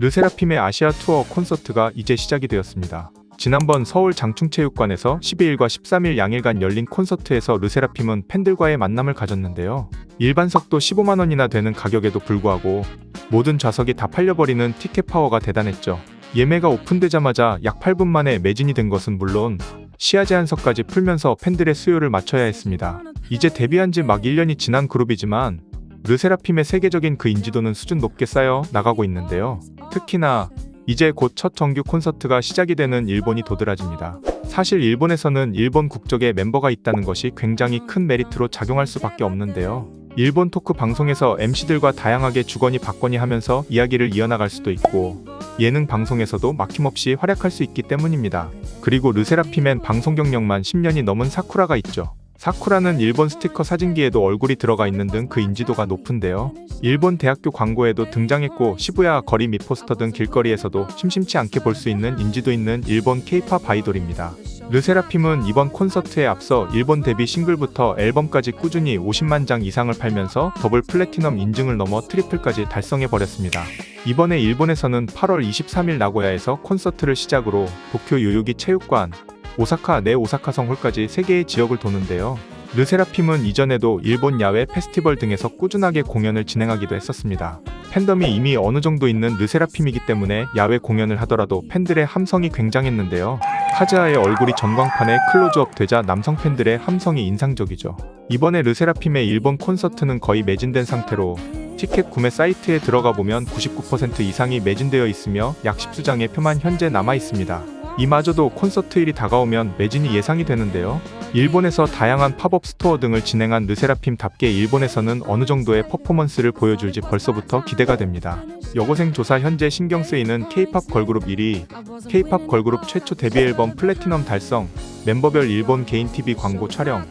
르세라핌의 아시아 투어 콘서트가 이제 시작이 되었습니다. 지난번 서울 장충체육관에서 12일과 13일 양일간 열린 콘서트에서 르세라핌은 팬들과의 만남을 가졌는데요. 일반석도 15만 원이나 되는 가격에도 불구하고 모든 좌석이 다 팔려버리는 티켓 파워가 대단했죠. 예매가 오픈되자마자 약 8분 만에 매진이 된 것은 물론 시야 제한석까지 풀면서 팬들의 수요를 맞춰야 했습니다. 이제 데뷔한 지 막 1년이 지난 그룹이지만 르세라핌의 세계적인 그 인지도는 수준 높게 쌓여 나가고 있는데요. 특히나 이제 곧 첫 정규 콘서트가 시작이 되는 일본이 도드라집니다. 사실 일본에서는 일본 국적의 멤버가 있다는 것이 굉장히 큰 메리트로 작용할 수밖에 없는데요. 일본 토크 방송에서 MC들과 다양하게 주거니 받거니 하면서 이야기를 이어나갈 수도 있고 예능 방송에서도 막힘없이 활약할 수 있기 때문입니다. 그리고 르세라핌엔 방송 경력만 10년이 넘은 사쿠라가 있죠. 사쿠라는 일본 스티커 사진기에도 얼굴이 들어가 있는 등 그 인지도가 높은데요. 일본 대학교 광고에도 등장했고 시부야 거리 및 포스터 등 길거리에서도 심심치 않게 볼 수 있는 인지도 있는 일본 K-팝 아이돌입니다. 르세라핌은 이번 콘서트에 앞서 일본 데뷔 싱글부터 앨범까지 꾸준히 50만 장 이상을 팔면서 더블 플래티넘 인증을 넘어 트리플까지 달성해버렸습니다. 이번에 일본에서는 8월 23일 나고야에서 콘서트를 시작으로 도쿄 요요기 체육관, 오사카 내 오사카성 홀까지 3개의 지역을 도는데요. 르세라핌은 이전에도 일본 야외 페스티벌 등에서 꾸준하게 공연을 진행하기도 했었습니다. 팬덤이 이미 어느 정도 있는 르세라핌이기 때문에 야외 공연을 하더라도 팬들의 함성이 굉장했는데요. 카즈하의 얼굴이 전광판에 클로즈업 되자 남성 팬들의 함성이 인상적이죠. 이번에 르세라핌의 일본 콘서트는 거의 매진된 상태로 티켓 구매 사이트에 들어가 보면 99% 이상이 매진되어 있으며 약 10수장의 표만 현재 남아 있습니다. 이마저도 콘서트일이 다가오면 매진이 예상이 되는데요. 일본에서 다양한 팝업 스토어 등을 진행한 르세라핌답게 일본에서는 어느 정도의 퍼포먼스를 보여줄지 벌써부터 기대가 됩니다. 여고생 조사 현재 신경 쓰이는 K-팝 걸그룹 1위, K-팝 걸그룹 최초 데뷔 앨범 플래티넘 달성, 멤버별 일본 개인 TV 광고 촬영,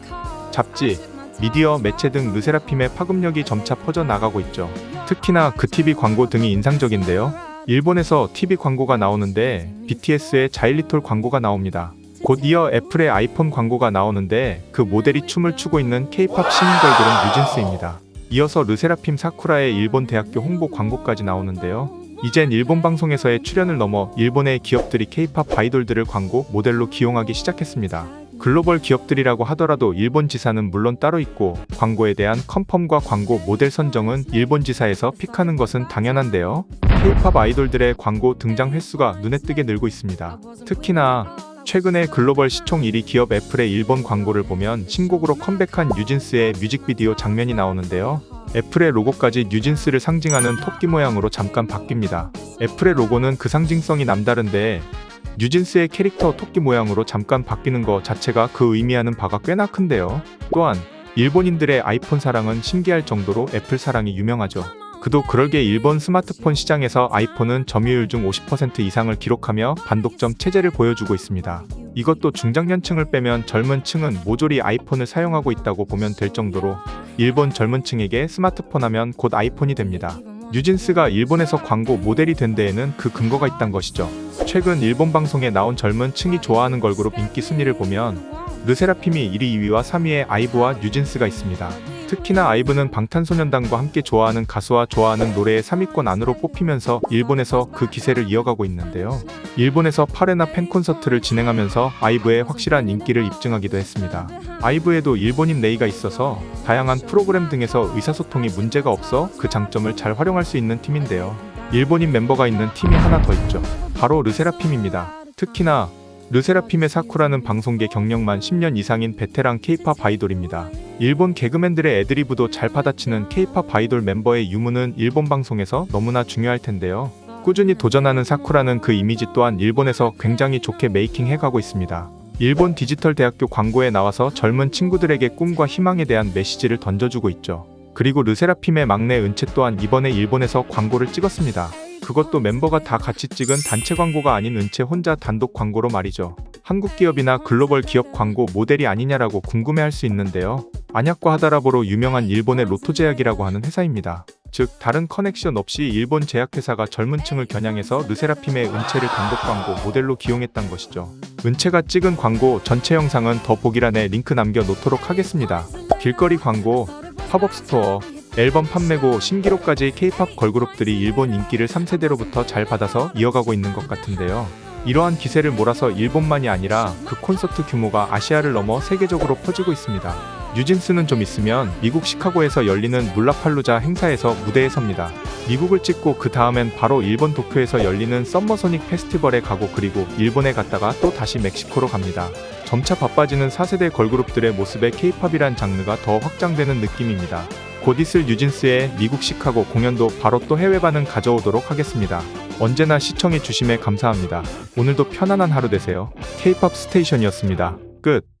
잡지, 미디어, 매체 등 르세라핌의 파급력이 점차 퍼져나가고 있죠. 특히나 그 TV 광고 등이 인상적인데요. 일본에서 TV 광고가 나오는데 BTS의 자일리톨 광고가 나옵니다. 곧 이어 애플의 아이폰 광고가 나오는데 그 모델이 춤을 추고 있는 K-팝 신인 걸그룹 뉴진스입니다. 이어서 르세라핌 사쿠라의 일본 대학교 홍보 광고까지 나오는데요. 이젠 일본 방송에서의 출연을 넘어 일본의 기업들이 K-팝 아이돌들을 광고 모델로 기용하기 시작했습니다. 글로벌 기업들이라고 하더라도 일본 지사는 물론 따로 있고 광고에 대한 컨펌과 광고 모델 선정은 일본 지사에서 픽하는 것은 당연한데요. K-팝 아이돌들의 광고 등장 횟수가 눈에 띄게 늘고 있습니다. 특히나 최근에 글로벌 시총 1위 기업 애플의 일본 광고를 보면 신곡으로 컴백한 뉴진스의 뮤직비디오 장면이 나오는데요. 애플의 로고까지 뉴진스를 상징하는 토끼 모양으로 잠깐 바뀝니다. 애플의 로고는 그 상징성이 남다른데 뉴진스의 캐릭터 토끼 모양으로 잠깐 바뀌는 것 자체가 그 의미하는 바가 꽤나 큰데요. 또한 일본인들의 아이폰 사랑은 신기할 정도로 애플 사랑이 유명하죠. 그도 그럴게 일본 스마트폰 시장에서 아이폰은 점유율 중 50% 이상을 기록하며 반독점 체제를 보여주고 있습니다. 이것도 중장년층을 빼면 젊은 층은 모조리 아이폰을 사용하고 있다고 보면 될 정도로 일본 젊은 층에게 스마트폰 하면 곧 아이폰이 됩니다. 뉴진스가 일본에서 광고 모델이 된 데에는 그 근거가 있단 것이죠. 최근 일본 방송에 나온 젊은 층이 좋아하는 걸그룹 인기 순위를 보면 르세라핌이 1위, 2위와 3위에 아이브와 뉴진스가 있습니다. 특히나 아이브는 방탄소년단과 함께 좋아하는 가수와 좋아하는 노래의 3위권 안으로 뽑히면서 일본에서 그 기세를 이어가고 있는데요. 일본에서 8회나 팬콘서트를 진행하면서 아이브의 확실한 인기를 입증하기도 했습니다. 아이브에도 일본인 레이가 있어서 다양한 프로그램 등에서 의사소통이 문제가 없어 그 장점을 잘 활용할 수 있는 팀인데요. 일본인 멤버가 있는 팀이 하나 더 있죠. 바로 르세라핌입니다. 특히나 르세라핌의 사쿠라는 방송계 경력만 10년 이상인 베테랑 K-팝 아이돌입니다. 일본 개그맨들의 애드리브도 잘 받아치는 K-팝 아이돌 멤버의 유무는 일본 방송에서 너무나 중요할 텐데요. 꾸준히 도전하는 사쿠라는 그 이미지 또한 일본에서 굉장히 좋게 메이킹해가고 있습니다. 일본 디지털 대학교 광고에 나와서 젊은 친구들에게 꿈과 희망에 대한 메시지를 던져주고 있죠. 그리고 르세라핌의 막내 은채 또한 이번에 일본에서 광고를 찍었습니다. 그것도 멤버가 다 같이 찍은 단체 광고가 아닌 은채 혼자 단독 광고로 말이죠. 한국 기업이나 글로벌 기업 광고 모델이 아니냐라고 궁금해할 수 있는데요. 안약과 하다라보로 유명한 일본의 로토제약이라고 하는 회사입니다. 즉 다른 커넥션 없이 일본 제약회사가 젊은 층을 겨냥해서 르세라핌의 은채를 단독 광고 모델로 기용했단 것이죠. 은채가 찍은 광고 전체 영상은 더보기란에 링크 남겨 놓도록 하겠습니다. 길거리 광고, 팝업 스토어, 앨범 판매고 신기록까지 K-팝 걸그룹들이 일본 인기를 3세대로부터 잘 받아서 이어가고 있는 것 같은데요. 이러한 기세를 몰아서 일본만이 아니라 그 콘서트 규모가 아시아를 넘어 세계적으로 퍼지고 있습니다. 뉴진스는 좀 있으면 미국 시카고에서 열리는 룰라팔루자 행사에서 무대에 섭니다. 미국을 찍고 그 다음엔 바로 일본 도쿄에서 열리는 썸머소닉 페스티벌에 가고 그리고 일본에 갔다가 또 다시 멕시코로 갑니다. 점차 바빠지는 4세대 걸그룹들의 모습에 K-팝이란 장르가 더 확장되는 느낌입니다. 곧 있을 뉴진스의 미국 시카고 공연도 바로 또 해외 반응 가져오도록 하겠습니다. 언제나 시청해 주심에 감사합니다. 오늘도 편안한 하루 되세요. K-팝 스테이션이었습니다. 끝.